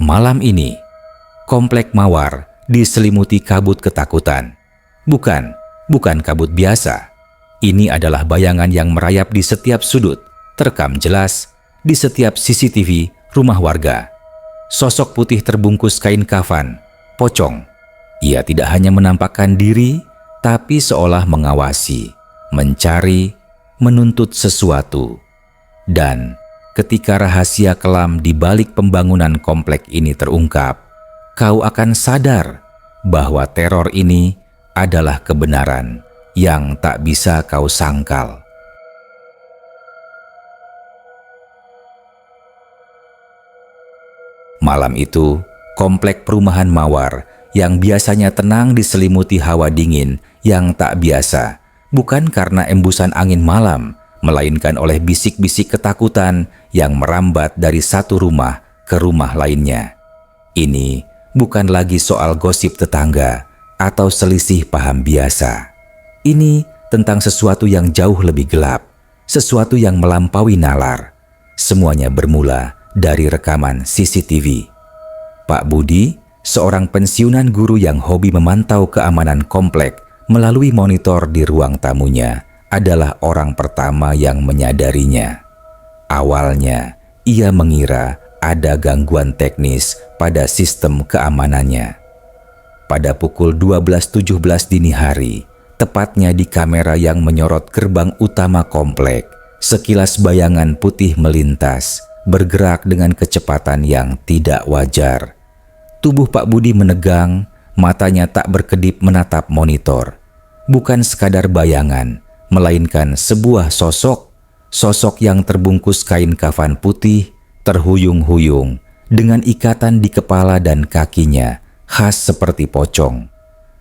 Malam ini, komplek Mawar diselimuti kabut ketakutan. Bukan kabut biasa. Ini adalah bayangan yang merayap di setiap sudut, terekam jelas di setiap CCTV rumah warga. Sosok putih terbungkus kain kafan, pocong. Ia tidak hanya menampakkan diri, tapi seolah mengawasi, mencari, menuntut sesuatu. Dan ketika rahasia kelam di balik pembangunan komplek ini terungkap, kau akan sadar bahwa teror ini adalah kebenaran yang tak bisa kau sangkal. Malam itu, komplek perumahan Mawar yang biasanya tenang diselimuti hawa dingin yang tak biasa, bukan karena embusan angin malam, melainkan oleh bisik-bisik ketakutan yang merambat dari satu rumah ke rumah lainnya. Ini bukan lagi soal gosip tetangga atau selisih paham biasa. Ini tentang sesuatu yang jauh lebih gelap, sesuatu yang melampaui nalar. Semuanya bermula dari rekaman CCTV. Pak Budi, seorang pensiunan guru yang hobi memantau keamanan komplek melalui monitor di ruang tamunya, adalah orang pertama yang menyadarinya. Awalnya, ia mengira ada gangguan teknis pada sistem keamanannya. Pada pukul 12.17 dini hari, tepatnya di kamera yang menyorot gerbang utama komplek, sekilas bayangan putih melintas, bergerak dengan kecepatan yang tidak wajar. Tubuh Pak Budi menegang, matanya tak berkedip menatap monitor. Bukan sekadar bayangan, melainkan sebuah sosok yang terbungkus kain kafan putih, terhuyung-huyung, dengan ikatan di kepala dan kakinya, khas seperti pocong.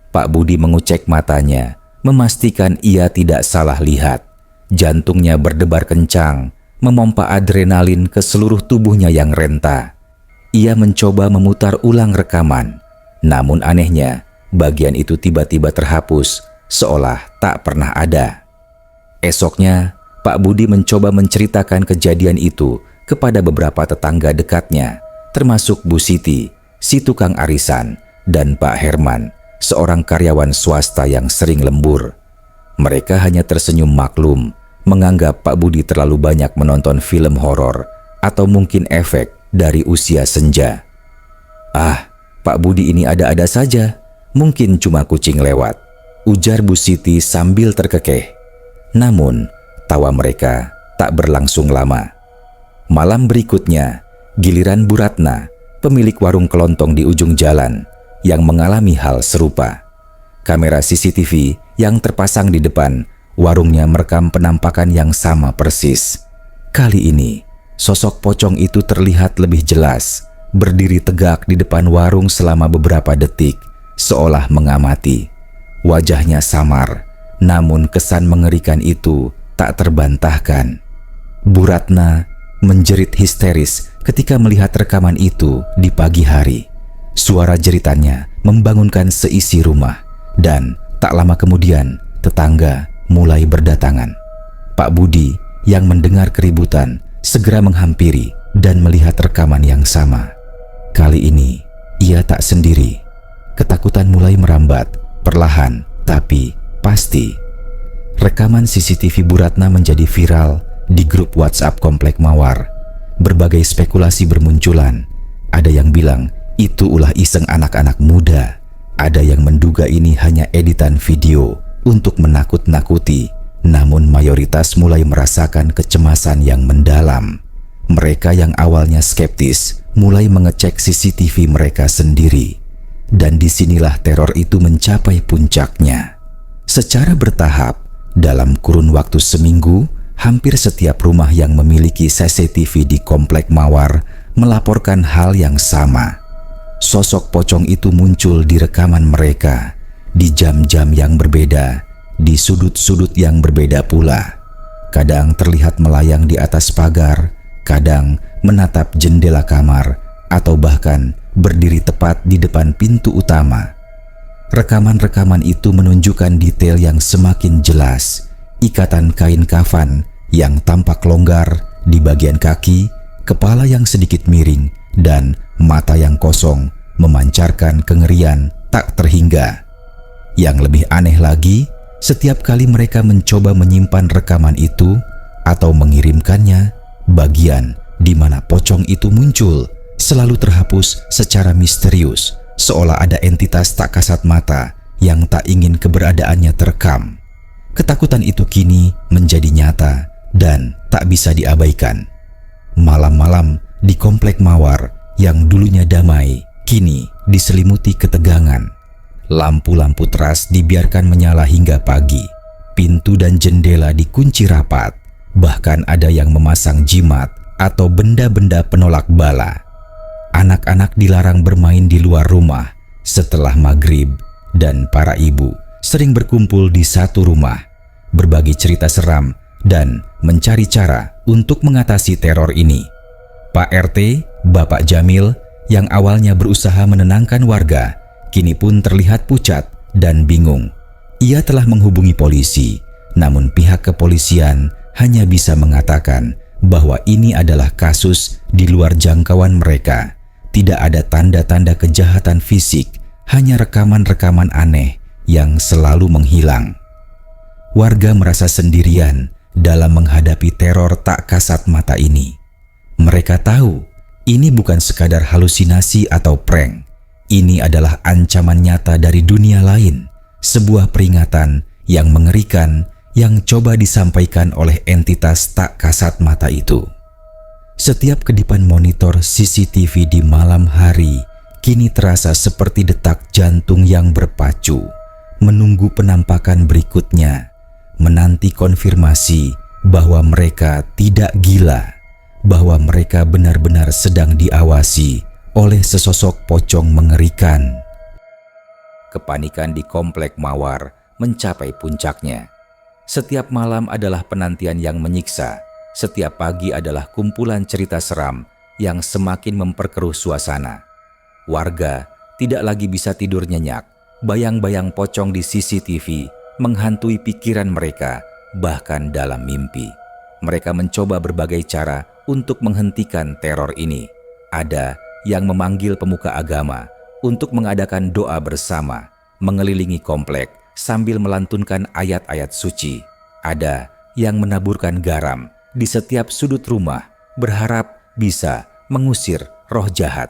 Pak Budi mengucek matanya, memastikan ia tidak salah lihat. Jantungnya berdebar kencang, memompa adrenalin ke seluruh tubuhnya yang renta. Ia mencoba memutar ulang rekaman, namun anehnya, bagian itu tiba-tiba terhapus, seolah tak pernah ada. Esoknya, Pak Budi mencoba menceritakan kejadian itu kepada beberapa tetangga dekatnya, termasuk Bu Siti, si tukang arisan, dan Pak Herman, seorang karyawan swasta yang sering lembur. Mereka hanya tersenyum maklum, menganggap Pak Budi terlalu banyak menonton film horor atau mungkin efek dari usia senja. "Ah, Pak Budi ini ada-ada saja, mungkin cuma kucing lewat," ujar Bu Siti sambil terkekeh. Namun, tawa mereka tak berlangsung lama. Malam berikutnya, giliran Bu Ratna, pemilik warung kelontong di ujung jalan, yang mengalami hal serupa. Kamera CCTV yang terpasang di depan warungnya merekam penampakan yang sama persis. Kali ini, sosok pocong itu terlihat lebih jelas, berdiri tegak di depan warung selama beberapa detik, seolah mengamati. Wajahnya samar, namun kesan mengerikan itu tak terbantahkan. Bu Ratna menjerit histeris ketika melihat rekaman itu di pagi hari. Suara jeritannya membangunkan seisi rumah, dan tak lama kemudian tetangga mulai berdatangan. Pak Budi yang mendengar keributan segera menghampiri dan melihat rekaman yang sama. Kali ini ia tak sendiri. Ketakutan mulai merambat, perlahan tapi pasti. Rekaman CCTV Bu Ratna menjadi viral di grup WhatsApp komplek Mawar. Berbagai spekulasi bermunculan. Ada yang bilang itu ulah iseng anak-anak muda. Ada yang menduga ini hanya editan video untuk menakut-nakuti. Namun mayoritas mulai merasakan kecemasan yang mendalam. Mereka yang awalnya skeptis mulai mengecek CCTV mereka sendiri. Dan disinilah teror itu mencapai puncaknya. Secara bertahap, dalam kurun waktu seminggu, hampir setiap rumah yang memiliki CCTV di komplek Mawar melaporkan hal yang sama. Sosok pocong itu muncul di rekaman mereka, di jam-jam yang berbeda, di sudut-sudut yang berbeda pula. Kadang terlihat melayang di atas pagar, kadang menatap jendela kamar, atau bahkan berdiri tepat di depan pintu utama. Rekaman-rekaman itu menunjukkan detail yang semakin jelas. Ikatan kain kafan yang tampak longgar di bagian kaki, kepala yang sedikit miring, dan mata yang kosong memancarkan kengerian tak terhingga. Yang lebih aneh lagi, setiap kali mereka mencoba menyimpan rekaman itu atau mengirimkannya, bagian di mana pocong itu muncul selalu terhapus secara misterius, seolah ada entitas tak kasat mata yang tak ingin keberadaannya terekam. Ketakutan itu kini menjadi nyata dan tak bisa diabaikan. Malam-malam di komplek Mawar yang dulunya damai, kini diselimuti ketegangan. Lampu-lampu teras dibiarkan menyala hingga pagi. Pintu dan jendela dikunci rapat. Bahkan ada yang memasang jimat atau benda-benda penolak bala. Anak-anak dilarang bermain di luar rumah setelah maghrib, dan para ibu sering berkumpul di satu rumah, berbagi cerita seram dan mencari cara untuk mengatasi teror ini. Pak RT, Bapak Jamil, yang awalnya berusaha menenangkan warga, kini pun terlihat pucat dan bingung. Ia telah menghubungi polisi, namun pihak kepolisian hanya bisa mengatakan bahwa ini adalah kasus di luar jangkauan mereka. Tidak ada tanda-tanda kejahatan fisik, hanya rekaman-rekaman aneh yang selalu menghilang. Warga merasa sendirian dalam menghadapi teror tak kasat mata ini. Mereka tahu ini bukan sekadar halusinasi atau prank. Ini adalah ancaman nyata dari dunia lain, sebuah peringatan yang mengerikan yang coba disampaikan oleh entitas tak kasat mata itu. Setiap kedipan monitor CCTV di malam hari kini terasa seperti detak jantung yang berpacu, menunggu penampakan berikutnya, menanti konfirmasi bahwa mereka tidak gila, bahwa mereka benar-benar sedang diawasi oleh sesosok pocong mengerikan. Kepanikan di komplek Mawar mencapai puncaknya. Setiap malam adalah penantian yang menyiksa. Setiap pagi adalah kumpulan cerita seram yang semakin memperkeruh suasana. Warga tidak lagi bisa tidur nyenyak. Bayang-bayang pocong di CCTV menghantui pikiran mereka, bahkan dalam mimpi. Mereka mencoba berbagai cara untuk menghentikan teror ini. Ada yang memanggil pemuka agama untuk mengadakan doa bersama, mengelilingi komplek sambil melantunkan ayat-ayat suci. Ada yang menaburkan garam di setiap sudut rumah, berharap bisa mengusir roh jahat.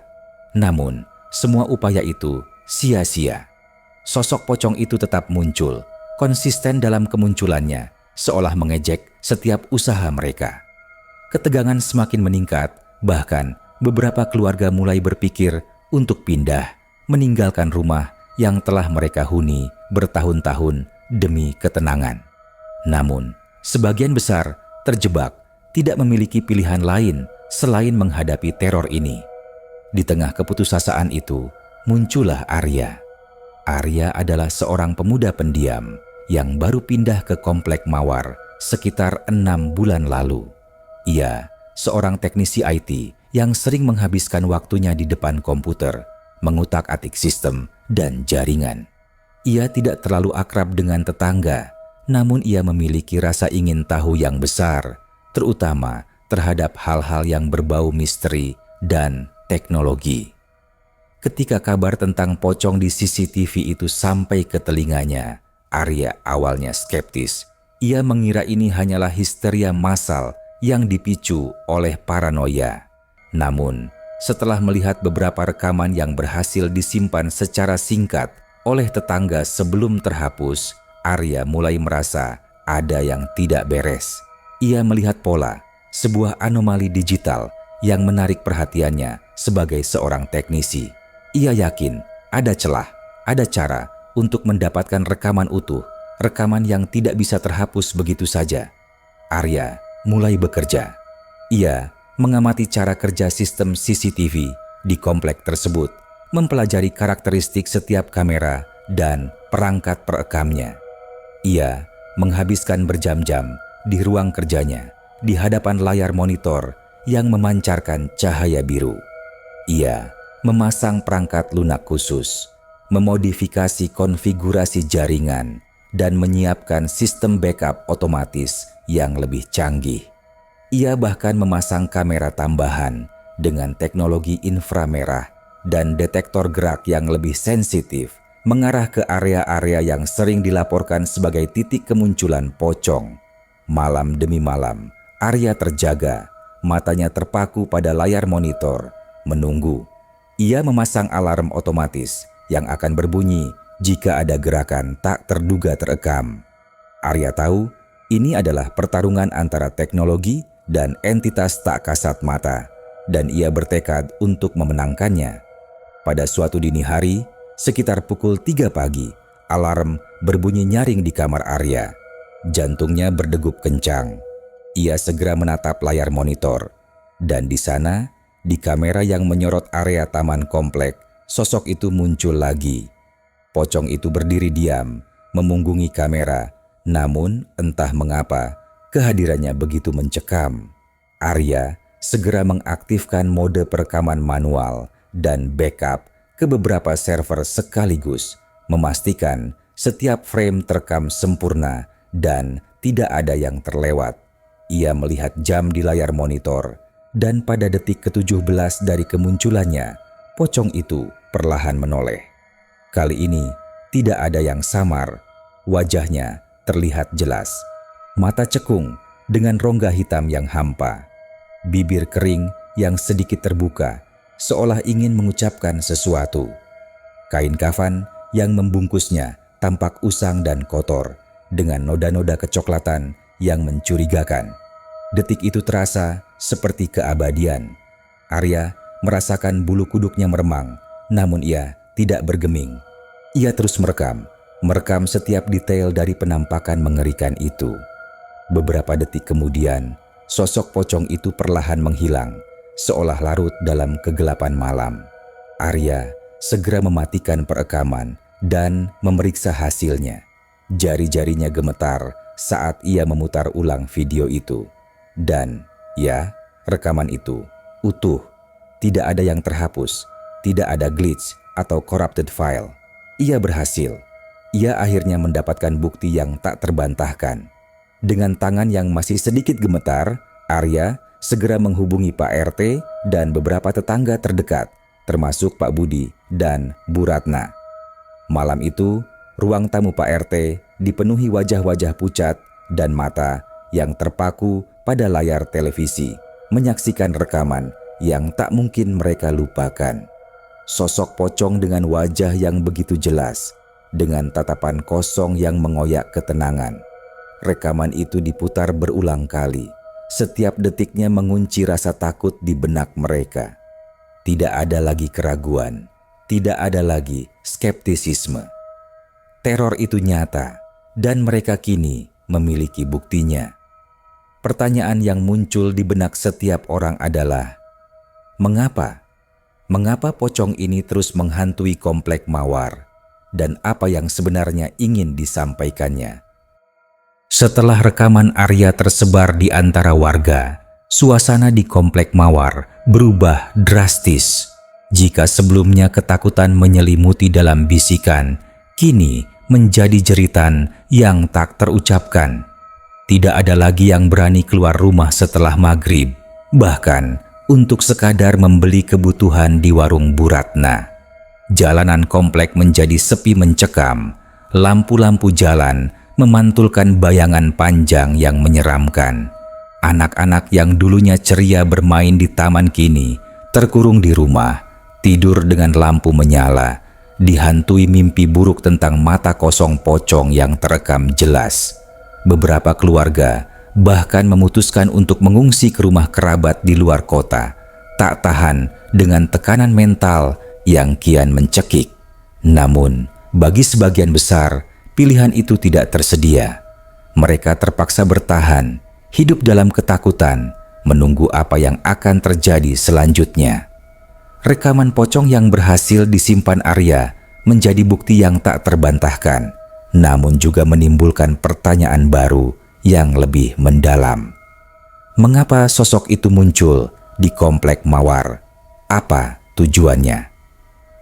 Namun, semua upaya itu sia-sia. Sosok pocong itu tetap muncul, konsisten dalam kemunculannya, seolah mengejek setiap usaha mereka. Ketegangan semakin meningkat, bahkan beberapa keluarga mulai berpikir untuk pindah, meninggalkan rumah yang telah mereka huni bertahun-tahun demi ketenangan. Namun, sebagian besar terjebak, tidak memiliki pilihan lain selain menghadapi teror ini. Di tengah keputusasaan itu, muncullah Arya. Arya adalah seorang pemuda pendiam yang baru pindah ke komplek Mawar sekitar 6 bulan lalu. Ia seorang teknisi IT yang sering menghabiskan waktunya di depan komputer, mengutak-atik sistem dan jaringan. Ia tidak terlalu akrab dengan tetangga, namun ia memiliki rasa ingin tahu yang besar, terutama terhadap hal-hal yang berbau misteri dan teknologi. Ketika kabar tentang pocong di CCTV itu sampai ke telinganya, Arya awalnya skeptis. Ia mengira ini hanyalah histeria massal yang dipicu oleh paranoia. Namun, setelah melihat beberapa rekaman yang berhasil disimpan secara singkat oleh tetangga sebelum terhapus, Arya mulai merasa ada yang tidak beres. Ia melihat pola, sebuah anomali digital yang menarik perhatiannya sebagai seorang teknisi. Ia yakin ada celah, ada cara untuk mendapatkan rekaman utuh, rekaman yang tidak bisa terhapus begitu saja. Arya mulai bekerja. Ia mengamati cara kerja sistem CCTV di komplek tersebut, mempelajari karakteristik setiap kamera dan perangkat perekamnya. Ia menghabiskan berjam-jam di ruang kerjanya, di hadapan layar monitor yang memancarkan cahaya biru. Ia memasang perangkat lunak khusus, memodifikasi konfigurasi jaringan, dan menyiapkan sistem backup otomatis yang lebih canggih. Ia bahkan memasang kamera tambahan dengan teknologi inframerah dan detektor gerak yang lebih sensitif mengarah ke area-area yang sering dilaporkan sebagai titik kemunculan pocong. Malam demi malam, Arya terjaga, matanya terpaku pada layar monitor, menunggu. Ia memasang alarm otomatis yang akan berbunyi jika ada gerakan tak terduga terekam. Arya tahu ini adalah pertarungan antara teknologi dan entitas tak kasat mata, dan ia bertekad untuk memenangkannya. Pada suatu dini hari, sekitar pukul 3 pagi, alarm berbunyi nyaring di kamar Arya. Jantungnya berdegup kencang. Ia segera menatap layar monitor, dan di sana, di kamera yang menyorot area taman komplek, sosok itu muncul lagi. Pocong itu berdiri diam, memunggungi kamera, namun entah mengapa, kehadirannya begitu mencekam. Arya segera mengaktifkan mode perekaman manual dan backup ke beberapa server sekaligus, memastikan setiap frame terekam sempurna dan tidak ada yang terlewat. Ia melihat jam di layar monitor, dan pada detik ke-17 dari kemunculannya, pocong itu perlahan menoleh. Kali ini tidak ada yang samar, wajahnya terlihat jelas. Mata cekung dengan rongga hitam yang hampa, bibir kering yang sedikit terbuka, seolah ingin mengucapkan sesuatu. Kain kafan yang membungkusnya tampak usang dan kotor, dengan noda-noda kecoklatan yang mencurigakan. Detik itu terasa seperti keabadian. Arya merasakan bulu kuduknya meremang, namun ia tidak bergeming. Ia terus merekam setiap detail dari penampakan mengerikan itu. Beberapa detik kemudian, sosok pocong itu perlahan menghilang, seolah larut dalam kegelapan malam. Arya segera mematikan perekaman dan memeriksa hasilnya. Jari-jarinya gemetar saat ia memutar ulang video itu. Dan, ya, rekaman itu utuh. Tidak ada yang terhapus, tidak ada glitch atau corrupted file. Ia berhasil. Ia akhirnya mendapatkan bukti yang tak terbantahkan. Dengan tangan yang masih sedikit gemetar, Arya segera menghubungi Pak RT dan beberapa tetangga terdekat, termasuk Pak Budi dan Bu Ratna. Malam itu, ruang tamu Pak RT dipenuhi wajah-wajah pucat dan mata yang terpaku pada layar televisi, menyaksikan rekaman yang tak mungkin mereka lupakan. Sosok pocong dengan wajah yang begitu jelas, dengan tatapan kosong yang mengoyak ketenangan. Rekaman itu diputar berulang kali. Setiap detiknya mengunci rasa takut di benak mereka. Tidak ada lagi keraguan, tidak ada lagi skeptisisme. Teror itu nyata, dan mereka kini memiliki buktinya. Pertanyaan yang muncul di benak setiap orang adalah, mengapa? Mengapa pocong ini terus menghantui komplek Mawar? Dan apa yang sebenarnya ingin disampaikannya? Setelah rekaman Arya tersebar di antara warga, suasana di komplek Mawar berubah drastis. Jika sebelumnya ketakutan menyelimuti dalam bisikan, kini menjadi jeritan yang tak terucapkan. Tidak ada lagi yang berani keluar rumah setelah maghrib, bahkan untuk sekadar membeli kebutuhan di warung Bu Ratna. Jalanan komplek menjadi sepi mencekam, lampu-lampu jalan memantulkan bayangan panjang yang menyeramkan. Anak-anak yang dulunya ceria bermain di taman kini terkurung di rumah, tidur dengan lampu menyala, dihantui mimpi buruk tentang mata kosong pocong yang terekam jelas. Beberapa keluarga bahkan memutuskan untuk mengungsi ke rumah kerabat di luar kota, tak tahan dengan tekanan mental yang kian mencekik. Namun, bagi sebagian besar, pilihan itu tidak tersedia. Mereka terpaksa bertahan, hidup dalam ketakutan, menunggu apa yang akan terjadi selanjutnya. Rekaman pocong yang berhasil disimpan Arya menjadi bukti yang tak terbantahkan, namun juga menimbulkan pertanyaan baru yang lebih mendalam. Mengapa sosok itu muncul di komplek Mawar? Apa tujuannya?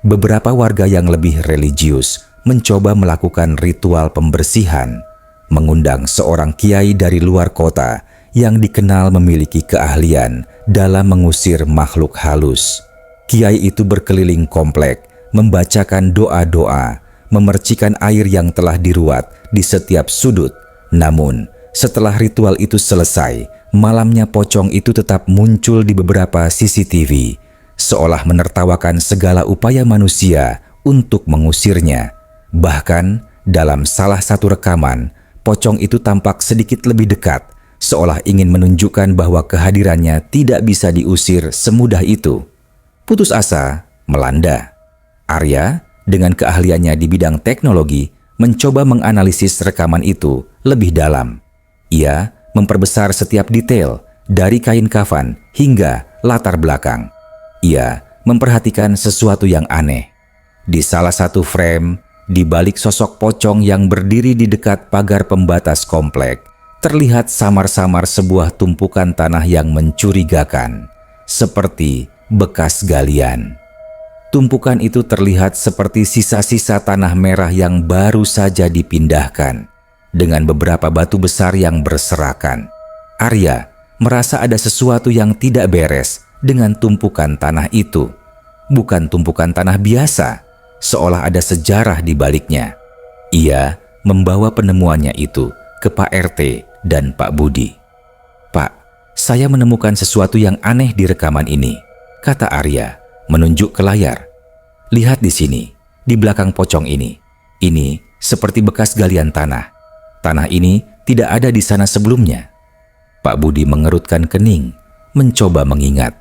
Beberapa warga yang lebih religius mencoba melakukan ritual pembersihan, mengundang seorang kiai dari luar kota yang dikenal memiliki keahlian dalam mengusir makhluk halus. Kiai itu berkeliling komplek, membacakan doa-doa, memercikan air yang telah diruat di setiap sudut. Namun, setelah ritual itu selesai, malamnya pocong itu tetap muncul di beberapa CCTV, seolah menertawakan segala upaya manusia untuk mengusirnya. Bahkan, dalam salah satu rekaman, pocong itu tampak sedikit lebih dekat, seolah ingin menunjukkan bahwa kehadirannya tidak bisa diusir semudah itu. Putus asa melanda. Arya, dengan keahliannya di bidang teknologi, mencoba menganalisis rekaman itu lebih dalam. Ia memperbesar setiap detail, dari kain kafan hingga latar belakang. Ia memperhatikan sesuatu yang aneh. Di salah satu frame, di balik sosok pocong yang berdiri di dekat pagar pembatas komplek, terlihat samar-samar sebuah tumpukan tanah yang mencurigakan, seperti bekas galian. Tumpukan itu terlihat seperti sisa-sisa tanah merah yang baru saja dipindahkan, dengan beberapa batu besar yang berserakan. Arya merasa ada sesuatu yang tidak beres dengan tumpukan tanah itu. Bukan tumpukan tanah biasa, seolah ada sejarah di baliknya. Ia membawa penemuannya itu ke Pak RT dan Pak Budi. "Pak, saya menemukan sesuatu yang aneh di rekaman ini," kata Arya, menunjuk ke layar. "Lihat di sini, di belakang pocong ini. Ini seperti bekas galian tanah. Tanah ini tidak ada di sana sebelumnya." Pak Budi mengerutkan kening, mencoba mengingat.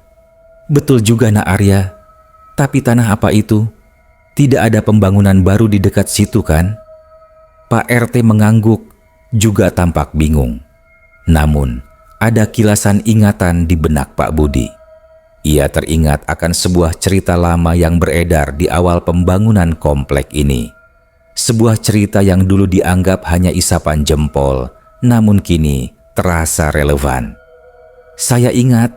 "Betul juga, Nak Arya. Tapi tanah apa itu? Tidak ada pembangunan baru di dekat situ kan?" Pak RT mengangguk, juga tampak bingung. Namun, ada kilasan ingatan di benak Pak Budi. Ia teringat akan sebuah cerita lama yang beredar di awal pembangunan komplek ini. Sebuah cerita yang dulu dianggap hanya isapan jempol, namun kini terasa relevan. "Saya ingat,"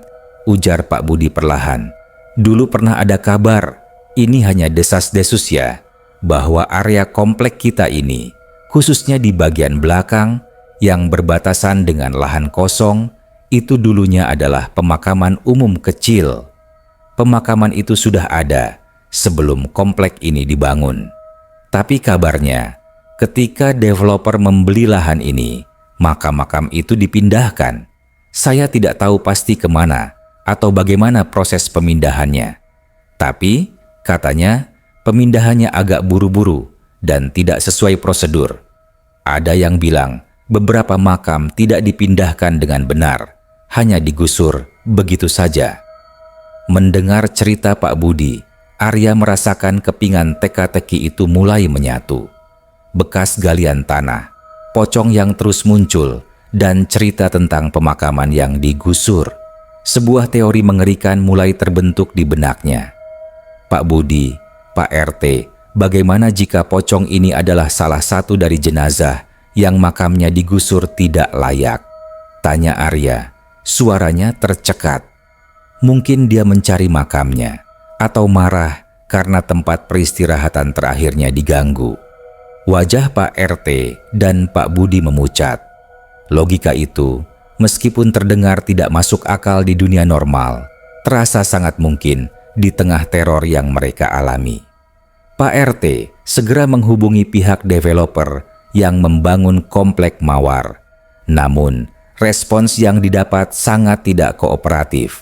ujar Pak Budi perlahan. "Dulu pernah ada kabar, ini hanya desas-desus ya, bahwa area komplek kita ini, khususnya di bagian belakang yang berbatasan dengan lahan kosong, itu dulunya adalah pemakaman umum kecil. Pemakaman itu sudah ada sebelum komplek ini dibangun. Tapi kabarnya, ketika developer membeli lahan ini, makam-makam itu dipindahkan. Saya tidak tahu pasti kemana atau bagaimana proses pemindahannya. Tapi, katanya, pemindahannya agak buru-buru dan tidak sesuai prosedur. Ada yang bilang beberapa makam tidak dipindahkan dengan benar, hanya digusur begitu saja." Mendengar cerita Pak Budi, Arya merasakan kepingan teka-teki itu mulai menyatu. Bekas galian tanah, pocong yang terus muncul, dan cerita tentang pemakaman yang digusur. Sebuah teori mengerikan mulai terbentuk di benaknya. "Pak Budi, Pak RT, bagaimana jika pocong ini adalah salah satu dari jenazah yang makamnya digusur tidak layak?" tanya Arya. Suaranya tercekat. Mungkin dia mencari makamnya atau marah karena tempat peristirahatan terakhirnya diganggu. Wajah Pak RT dan Pak Budi memucat. Logika itu, meskipun terdengar tidak masuk akal di dunia normal, terasa sangat mungkin di tengah teror yang mereka alami. Pak RT segera menghubungi pihak developer yang membangun komplek Mawar. Namun, respons yang didapat sangat tidak kooperatif.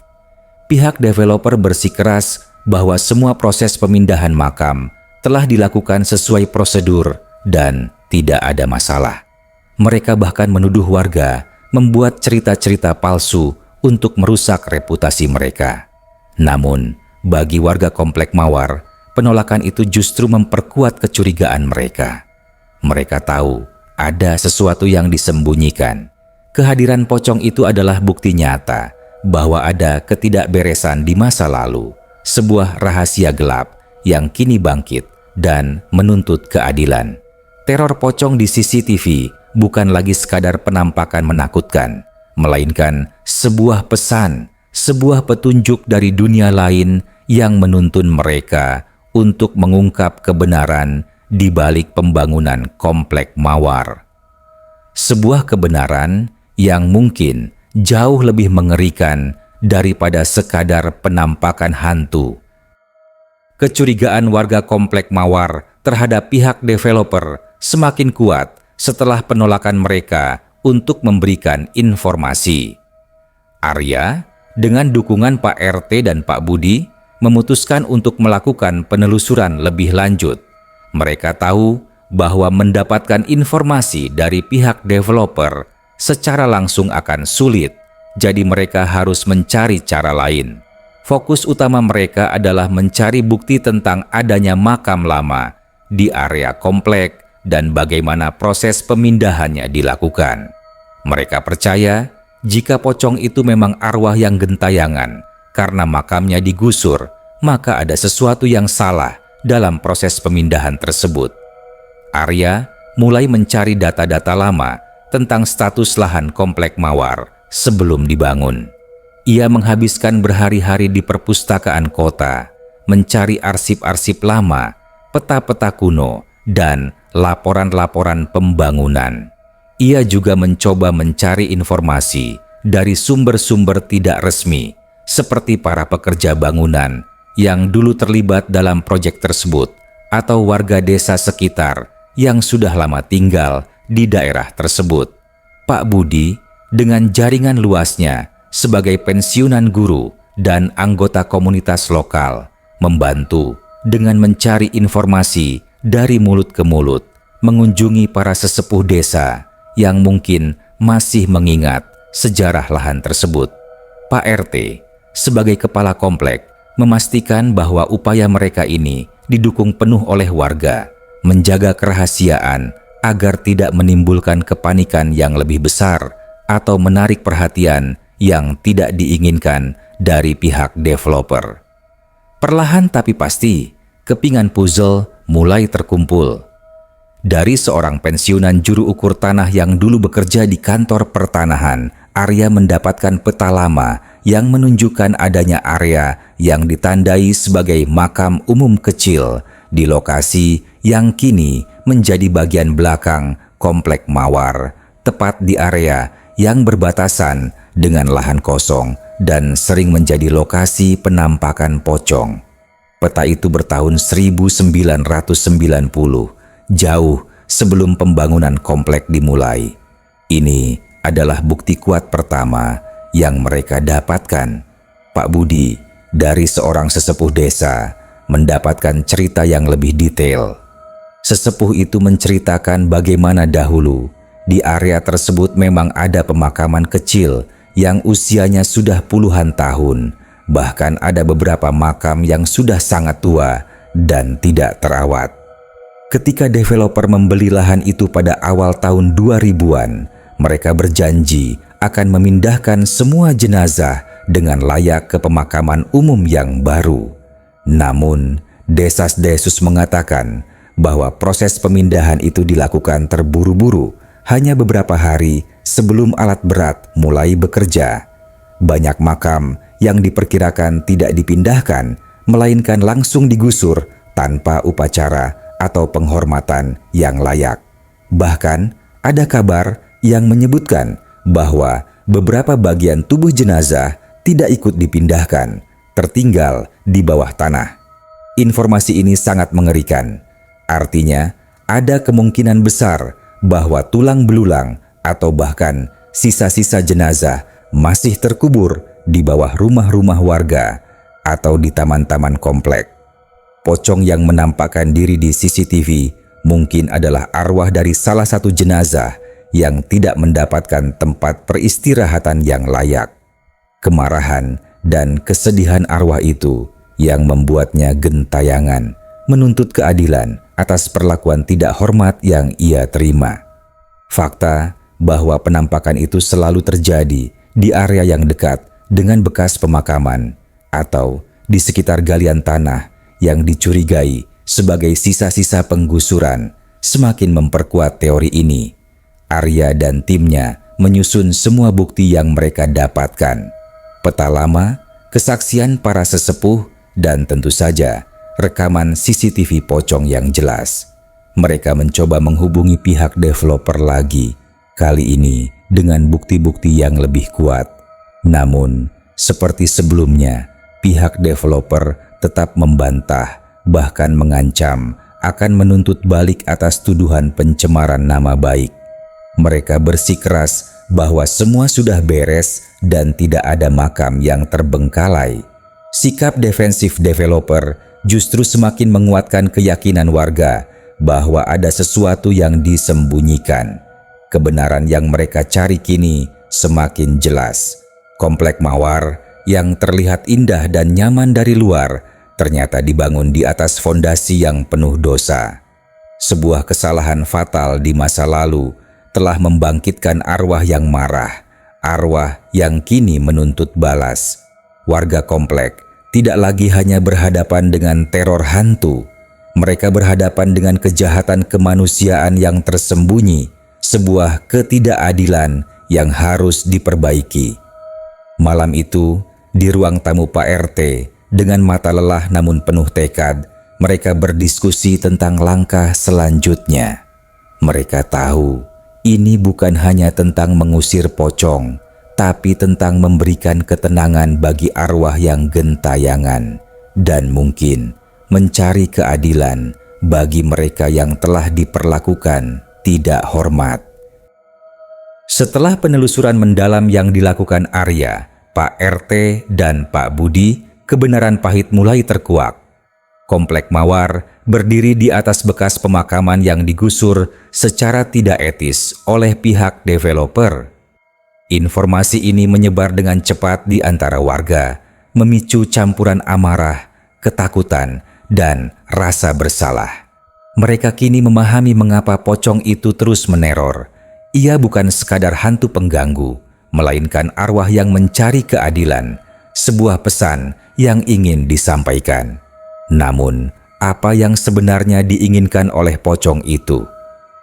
Pihak developer bersikeras bahwa semua proses pemindahan makam telah dilakukan sesuai prosedur dan tidak ada masalah. Mereka bahkan menuduh warga membuat cerita-cerita palsu untuk merusak reputasi mereka. Namun, bagi warga komplek Mawar, penolakan itu justru memperkuat kecurigaan mereka. Mereka tahu ada sesuatu yang disembunyikan. Kehadiran pocong itu adalah bukti nyata bahwa ada ketidakberesan di masa lalu, sebuah rahasia gelap yang kini bangkit dan menuntut keadilan. Teror pocong di CCTV bukan lagi sekadar penampakan menakutkan, melainkan sebuah pesan, sebuah petunjuk dari dunia lain yang menuntun mereka untuk mengungkap kebenaran di balik pembangunan komplek Mawar. Sebuah kebenaran yang mungkin jauh lebih mengerikan daripada sekadar penampakan hantu. Kecurigaan warga Komplek Mawar terhadap pihak developer semakin kuat setelah penolakan mereka untuk memberikan informasi. Arya, dengan dukungan Pak RT dan Pak Budi, memutuskan untuk melakukan penelusuran lebih lanjut. Mereka tahu bahwa mendapatkan informasi dari pihak developer secara langsung akan sulit, jadi mereka harus mencari cara lain. Fokus utama mereka adalah mencari bukti tentang adanya makam lama di area komplek dan bagaimana proses pemindahannya dilakukan. Mereka percaya jika pocong itu memang arwah yang gentayangan karena makamnya digusur, maka ada sesuatu yang salah dalam proses pemindahan tersebut. Arya mulai mencari data-data lama tentang status lahan Komplek Mawar sebelum dibangun. Ia menghabiskan berhari-hari di perpustakaan kota, mencari arsip-arsip lama, peta-peta kuno, dan laporan-laporan pembangunan. Ia juga mencoba mencari informasi dari sumber-sumber tidak resmi, seperti para pekerja bangunan yang dulu terlibat dalam proyek tersebut, atau warga desa sekitar yang sudah lama tinggal di daerah tersebut. Pak Budi, dengan jaringan luasnya sebagai pensiunan guru dan anggota komunitas lokal, membantu dengan mencari informasi dari mulut ke mulut, mengunjungi para sesepuh desa yang mungkin masih mengingat sejarah lahan tersebut. Pak RT, sebagai kepala komplek, memastikan bahwa upaya mereka ini didukung penuh oleh warga, menjaga kerahasiaan agar tidak menimbulkan kepanikan yang lebih besar atau menarik perhatian yang tidak diinginkan dari pihak developer. Perlahan tapi pasti, kepingan puzzle mulai terkumpul. Dari seorang pensiunan juru ukur tanah yang dulu bekerja di kantor pertanahan, Arya mendapatkan peta lama yang menunjukkan adanya area yang ditandai sebagai makam umum kecil di lokasi yang kini menjadi bagian belakang Komplek Mawar, tepat di area yang berbatasan dengan lahan kosong dan sering menjadi lokasi penampakan pocong. Peta itu bertahun 1990, jauh sebelum pembangunan komplek dimulai. Ini adalah bukti kuat pertama yang mereka dapatkan. Pak Budi, dari seorang sesepuh desa, mendapatkan cerita yang lebih detail. Sesepuh itu menceritakan bagaimana dahulu di area tersebut memang ada pemakaman kecil yang usianya sudah puluhan tahun. Bahkan ada beberapa makam yang sudah sangat tua dan tidak terawat. Ketika developer membeli lahan itu pada awal tahun 2000-an, mereka berjanji akan memindahkan semua jenazah dengan layak ke pemakaman umum yang baru. Namun, desas-desus mengatakan bahwa proses pemindahan itu dilakukan terburu-buru hanya beberapa hari sebelum alat berat mulai bekerja. Banyak makam yang diperkirakan tidak dipindahkan, melainkan langsung digusur tanpa upacara atau penghormatan yang layak. Bahkan ada kabar yang menyebutkan bahwa beberapa bagian tubuh jenazah tidak ikut dipindahkan, tertinggal di bawah tanah. Informasi ini sangat mengerikan. Artinya, ada kemungkinan besar bahwa tulang belulang atau bahkan sisa-sisa jenazah masih terkubur di bawah rumah-rumah warga atau di taman-taman komplek. Pocong yang menampakkan diri di CCTV mungkin adalah arwah dari salah satu jenazah yang tidak mendapatkan tempat peristirahatan yang layak. Kemarahan dan kesedihan arwah itu yang membuatnya gentayangan, menuntut keadilan atas perlakuan tidak hormat yang ia terima. Fakta bahwa penampakan itu selalu terjadi di area yang dekat dengan bekas pemakaman atau di sekitar galian tanah yang dicurigai sebagai sisa-sisa penggusuran semakin memperkuat teori ini. Arya dan timnya menyusun semua bukti yang mereka dapatkan. Peta lama, kesaksian para sesepuh, dan tentu saja rekaman CCTV pocong yang jelas. Mereka mencoba menghubungi pihak developer lagi, kali ini dengan bukti-bukti yang lebih kuat. Namun, seperti sebelumnya, pihak developer tetap membantah, bahkan mengancam akan menuntut balik atas tuduhan pencemaran nama baik. Mereka bersikeras bahwa semua sudah beres dan tidak ada makam yang terbengkalai. Sikap defensif developer justru semakin menguatkan keyakinan warga bahwa ada sesuatu yang disembunyikan. Kebenaran yang mereka cari kini semakin jelas. Komplek Mawar yang terlihat indah dan nyaman dari luar ternyata dibangun di atas fondasi yang penuh dosa. Sebuah kesalahan fatal di masa lalu telah membangkitkan arwah yang marah, arwah yang kini menuntut balas. Warga komplek tidak lagi hanya berhadapan dengan teror hantu, mereka berhadapan dengan kejahatan kemanusiaan yang tersembunyi, sebuah ketidakadilan yang harus diperbaiki. Malam itu, di ruang tamu Pak RT, dengan mata lelah namun penuh tekad, mereka berdiskusi tentang langkah selanjutnya. Mereka tahu, ini bukan hanya tentang mengusir pocong, tapi tentang memberikan ketenangan bagi arwah yang gentayangan, dan mungkin mencari keadilan bagi mereka yang telah diperlakukan tidak hormat. Setelah penelusuran mendalam yang dilakukan Arya, Pak RT, dan Pak Budi, kebenaran pahit mulai terkuak. Komplek Mawar berdiri di atas bekas pemakaman yang digusur secara tidak etis oleh pihak developer. Informasi ini menyebar dengan cepat di antara warga, memicu campuran amarah, ketakutan, dan rasa bersalah. Mereka kini memahami mengapa pocong itu terus meneror. Ia bukan sekadar hantu pengganggu, melainkan arwah yang mencari keadilan, sebuah pesan yang ingin disampaikan. Namun, apa yang sebenarnya diinginkan oleh pocong itu?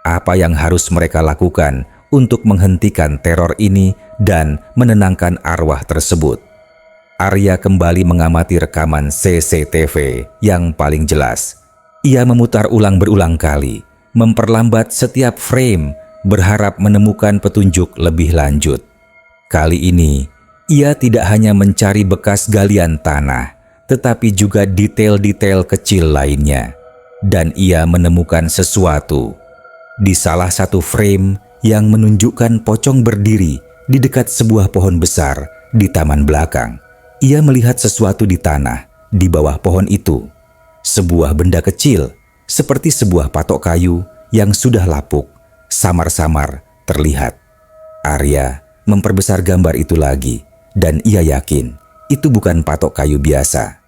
Apa yang harus mereka lakukan untuk menghentikan teror ini dan menenangkan arwah tersebut? Arya kembali mengamati rekaman CCTV yang paling jelas. Ia memutar ulang berulang kali, memperlambat setiap frame, berharap menemukan petunjuk lebih lanjut. Kali ini, ia tidak hanya mencari bekas galian tanah, tetapi juga detail-detail kecil lainnya. Dan ia menemukan sesuatu. Di salah satu frame yang menunjukkan pocong berdiri di dekat sebuah pohon besar di taman belakang, ia melihat sesuatu di tanah di bawah pohon itu. Sebuah benda kecil, seperti sebuah patok kayu yang sudah lapuk, samar-samar terlihat. Arya memperbesar gambar itu lagi, dan ia yakin itu bukan patok kayu biasa.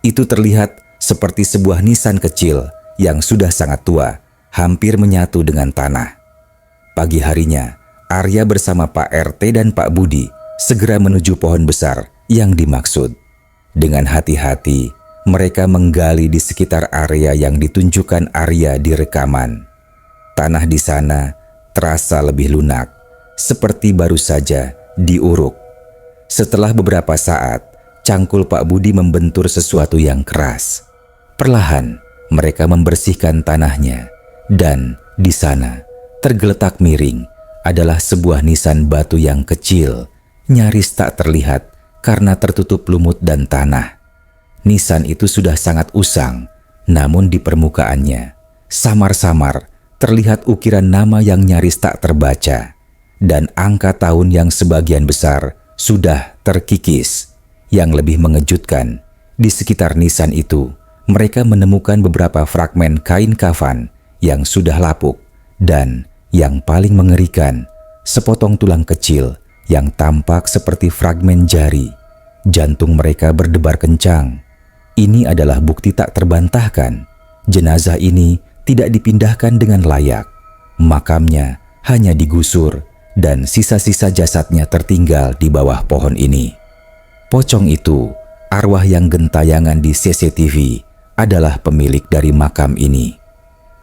Itu terlihat seperti sebuah nisan kecil yang sudah sangat tua, hampir menyatu dengan tanah. Pagi harinya, Arya bersama Pak RT dan Pak Budi segera menuju pohon besar yang dimaksud. Dengan hati-hati, mereka menggali di sekitar area yang ditunjukkan Arya di rekaman. Tanah di sana terasa lebih lunak, seperti baru saja diuruk. Setelah beberapa saat, cangkul Pak Budi membentur sesuatu yang keras. Perlahan, mereka membersihkan tanahnya, dan di sana, tergeletak miring, adalah sebuah nisan batu yang kecil, nyaris tak terlihat karena tertutup lumut dan tanah. Nisan itu sudah sangat usang, namun di permukaannya, samar-samar terlihat ukiran nama yang nyaris tak terbaca, dan angka tahun yang sebagian besar sudah terkikis. Yang lebih mengejutkan, di sekitar nisan itu, mereka menemukan beberapa fragmen kain kafan yang sudah lapuk, dan yang paling mengerikan, sepotong tulang kecil yang tampak seperti fragmen jari. Jantung mereka berdebar kencang. Ini adalah bukti tak terbantahkan. Jenazah ini tidak dipindahkan dengan layak. Makamnya hanya digusur dan sisa-sisa jasadnya tertinggal di bawah pohon ini. Pocong itu, arwah yang gentayangan di CCTV, adalah pemilik dari makam ini.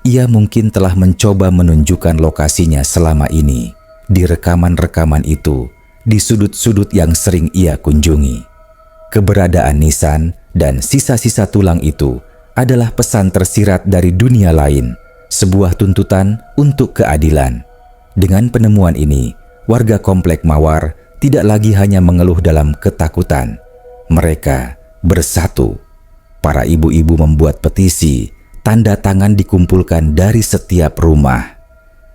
Ia mungkin telah mencoba menunjukkan lokasinya selama ini di rekaman-rekaman itu, di sudut-sudut yang sering ia kunjungi. Keberadaan nisan dan sisa-sisa tulang itu adalah pesan tersirat dari dunia lain, sebuah tuntutan untuk keadilan. Dengan penemuan ini, warga komplek Mawar tidak lagi hanya mengeluh dalam ketakutan. Mereka bersatu. Para ibu-ibu membuat petisi, tanda tangan dikumpulkan dari setiap rumah.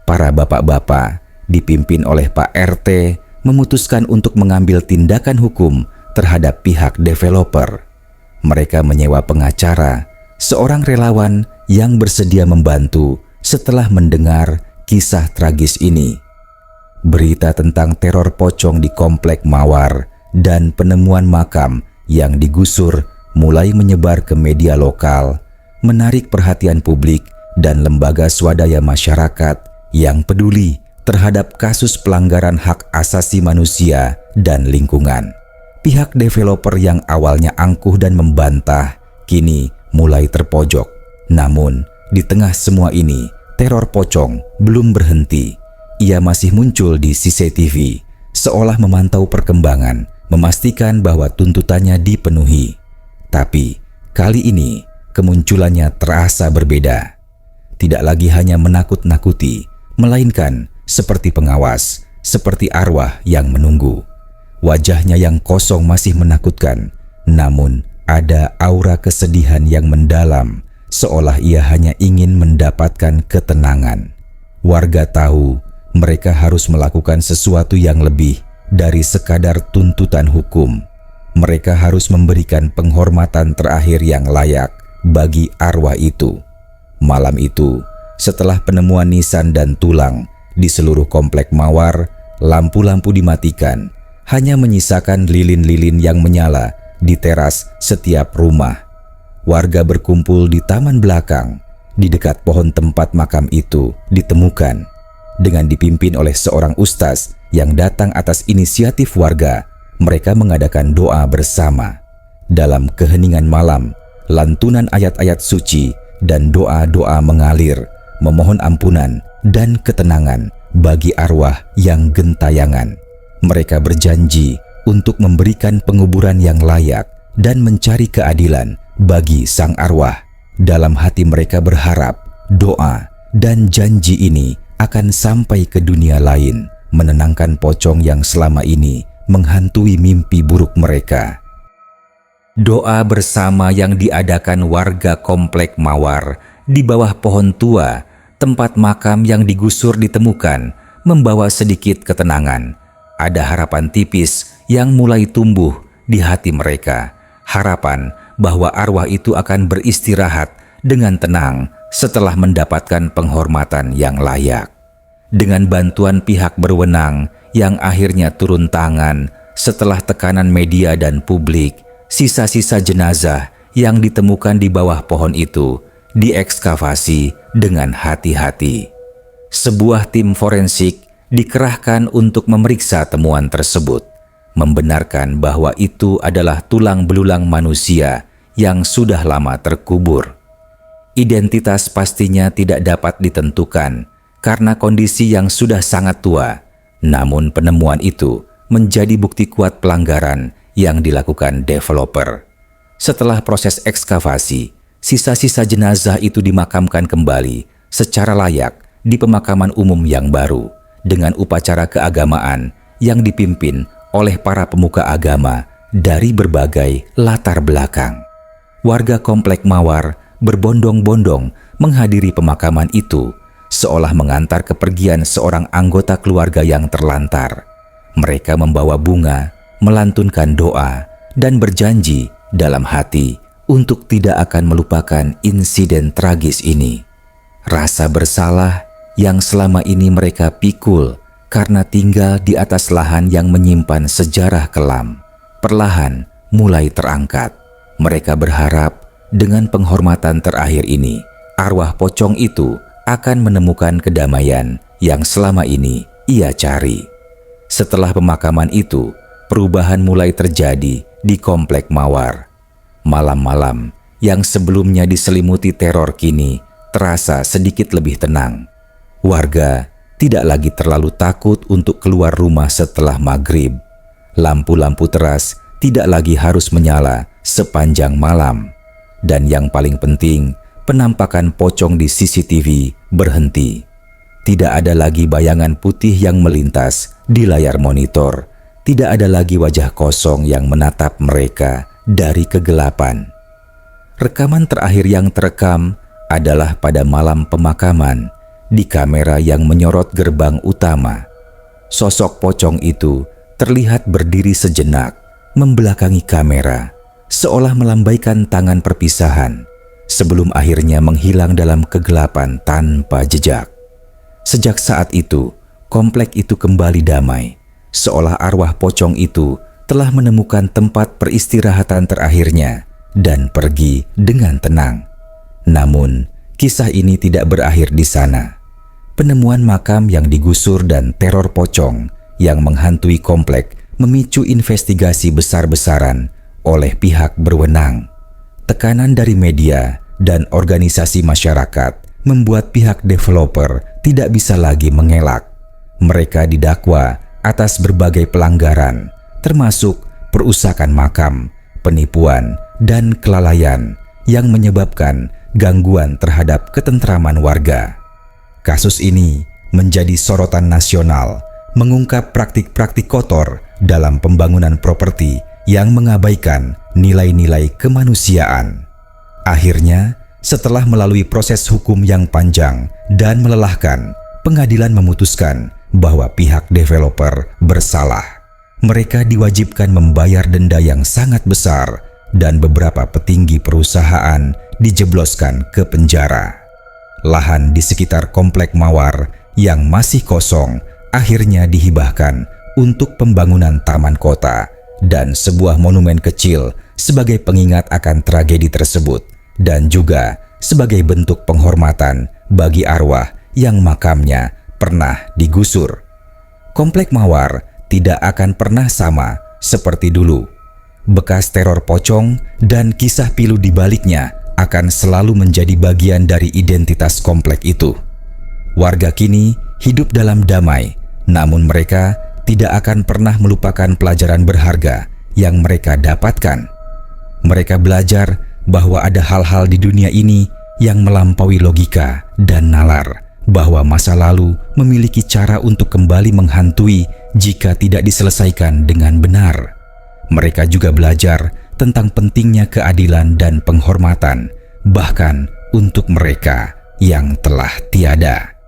Para bapak-bapak dipimpin oleh Pak RT memutuskan untuk mengambil tindakan hukum terhadap pihak developer. Mereka menyewa pengacara, seorang relawan yang bersedia membantu setelah mendengar kisah tragis ini. Berita tentang teror pocong di komplek Mawar dan penemuan makam yang digusur mulai menyebar ke media lokal, menarik perhatian publik dan lembaga swadaya masyarakat yang peduli terhadap kasus pelanggaran hak asasi manusia dan lingkungan. Pihak developer yang awalnya angkuh dan membantah, kini mulai terpojok. Namun, di tengah semua ini, teror pocong belum berhenti. Ia masih muncul di CCTV, seolah memantau perkembangan, memastikan bahwa tuntutannya dipenuhi. Tapi, kali ini kemunculannya terasa berbeda. Tidak lagi hanya menakut-nakuti, melainkan seperti pengawas, seperti arwah yang menunggu. Wajahnya yang kosong masih menakutkan, namun ada aura kesedihan yang mendalam, seolah ia hanya ingin mendapatkan ketenangan. Warga tahu mereka harus melakukan sesuatu yang lebih dari sekadar tuntutan hukum. Mereka harus memberikan penghormatan terakhir yang layak bagi arwah itu. Malam itu, setelah penemuan nisan dan tulang di seluruh komplek Mawar, lampu-lampu dimatikan, hanya menyisakan lilin-lilin yang menyala di teras setiap rumah. Warga berkumpul di taman belakang. Di dekat pohon tempat makam itu ditemukan. Dengan dipimpin oleh seorang ustaz yang datang atas inisiatif warga, mereka mengadakan doa bersama. Dalam keheningan malam, lantunan ayat-ayat suci dan doa-doa mengalir, memohon ampunan dan ketenangan bagi arwah yang gentayangan. Mereka berjanji untuk memberikan penguburan yang layak dan mencari keadilan bagi sang arwah. Dalam hati mereka berharap, doa dan janji ini akan sampai ke dunia lain, menenangkan pocong yang selama ini menghantui mimpi buruk mereka. Doa bersama yang diadakan warga komplek Mawar di bawah pohon tua, tempat makam yang digusur ditemukan, membawa sedikit ketenangan. Ada harapan tipis yang mulai tumbuh di hati mereka. Harapan bahwa arwah itu akan beristirahat dengan tenang setelah mendapatkan penghormatan yang layak. Dengan bantuan pihak berwenang yang akhirnya turun tangan setelah tekanan media dan publik, sisa-sisa jenazah yang ditemukan di bawah pohon itu diekskavasi dengan hati-hati. Sebuah tim forensik dikerahkan untuk memeriksa temuan tersebut, membenarkan bahwa itu adalah tulang belulang manusia yang sudah lama terkubur. Identitas pastinya tidak dapat ditentukan karena kondisi yang sudah sangat tua. Namun penemuan itu menjadi bukti kuat pelanggaran yang dilakukan developer. Setelah proses ekskavasi, sisa-sisa jenazah itu dimakamkan kembali secara layak di pemakaman umum yang baru dengan upacara keagamaan yang dipimpin oleh para pemuka agama dari berbagai latar belakang. Warga komplek Mawar berbondong-bondong menghadiri pemakaman itu, seolah mengantar kepergian seorang anggota keluarga yang terlantar. Mereka membawa bunga, melantunkan doa, dan berjanji dalam hati untuk tidak akan melupakan insiden tragis ini. Rasa bersalah yang selama ini mereka pikul karena tinggal di atas lahan yang menyimpan sejarah kelam, perlahan mulai terangkat. Mereka berharap dengan penghormatan terakhir ini, arwah pocong itu akan menemukan kedamaian yang selama ini ia cari. Setelah pemakaman itu, perubahan mulai terjadi di komplek Mawar. Malam-malam yang sebelumnya diselimuti teror kini terasa sedikit lebih tenang. Warga tidak lagi terlalu takut untuk keluar rumah setelah maghrib. Lampu-lampu teras tidak lagi harus menyala sepanjang malam. Dan yang paling penting, penampakan pocong di CCTV berhenti. Tidak ada lagi bayangan putih yang melintas di layar monitor. Tidak ada lagi wajah kosong yang menatap mereka dari kegelapan. Rekaman terakhir yang terekam adalah pada malam pemakaman di kamera yang menyorot gerbang utama. Sosok pocong itu terlihat berdiri sejenak membelakangi kamera, seolah melambaikan tangan perpisahan sebelum akhirnya menghilang dalam kegelapan tanpa jejak. Sejak saat itu, komplek itu kembali damai, seolah arwah pocong itu telah menemukan tempat peristirahatan terakhirnya dan pergi dengan tenang. Namun, kisah ini tidak berakhir di sana. Penemuan makam yang digusur dan teror pocong yang menghantui komplek memicu investigasi besar-besaran oleh pihak berwenang. Tekanan dari media dan organisasi masyarakat membuat pihak developer tidak bisa lagi mengelak. Mereka didakwa atas berbagai pelanggaran, termasuk perusakan makam, penipuan, dan kelalaian yang menyebabkan gangguan terhadap ketentraman warga. Kasus ini menjadi sorotan nasional, mengungkap praktik-praktik kotor dalam pembangunan properti yang mengabaikan nilai-nilai kemanusiaan. Akhirnya, setelah melalui proses hukum yang panjang dan melelahkan, pengadilan memutuskan bahwa pihak developer bersalah. Mereka diwajibkan membayar denda yang sangat besar dan beberapa petinggi perusahaan dijebloskan ke penjara. Lahan di sekitar komplek Mawar yang masih kosong akhirnya dihibahkan untuk pembangunan taman kota dan sebuah monumen kecil sebagai pengingat akan tragedi tersebut dan juga sebagai bentuk penghormatan bagi arwah yang makamnya pernah digusur. Komplek Mawar tidak akan pernah sama seperti dulu. Bekas teror pocong dan kisah pilu di baliknya akan selalu menjadi bagian dari identitas komplek itu. Warga kini hidup dalam damai, namun mereka tidak akan pernah melupakan pelajaran berharga yang mereka dapatkan. Mereka belajar bahwa ada hal-hal di dunia ini yang melampaui logika dan nalar, bahwa masa lalu memiliki cara untuk kembali menghantui jika tidak diselesaikan dengan benar. Mereka juga belajar tentang pentingnya keadilan dan penghormatan, bahkan untuk mereka yang telah tiada.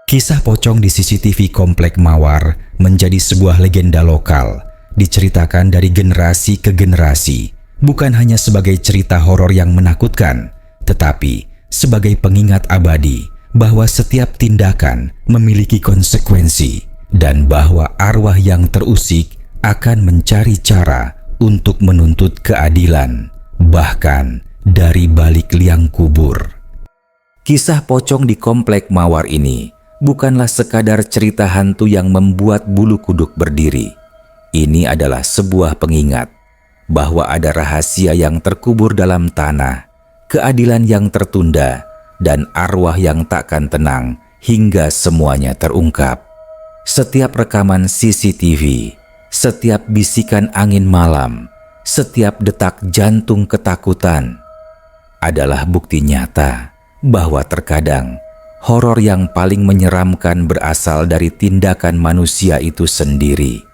Kisah pocong di CCTV Komplek Mawar menjadi sebuah legenda lokal, diceritakan dari generasi ke generasi, bukan hanya sebagai cerita horor yang menakutkan, tetapi sebagai pengingat abadi bahwa setiap tindakan memiliki konsekuensi dan bahwa arwah yang terusik akan mencari cara untuk menuntut keadilan, bahkan dari balik liang kubur. Kisah pocong di Komplek Mawar ini bukanlah sekadar cerita hantu yang membuat bulu kuduk berdiri. Ini adalah sebuah pengingat bahwa ada rahasia yang terkubur dalam tanah, keadilan yang tertunda, dan arwah yang takkan tenang hingga semuanya terungkap. Setiap rekaman CCTV, setiap bisikan angin malam, setiap detak jantung ketakutan adalah bukti nyata bahwa terkadang horor yang paling menyeramkan berasal dari tindakan manusia itu sendiri.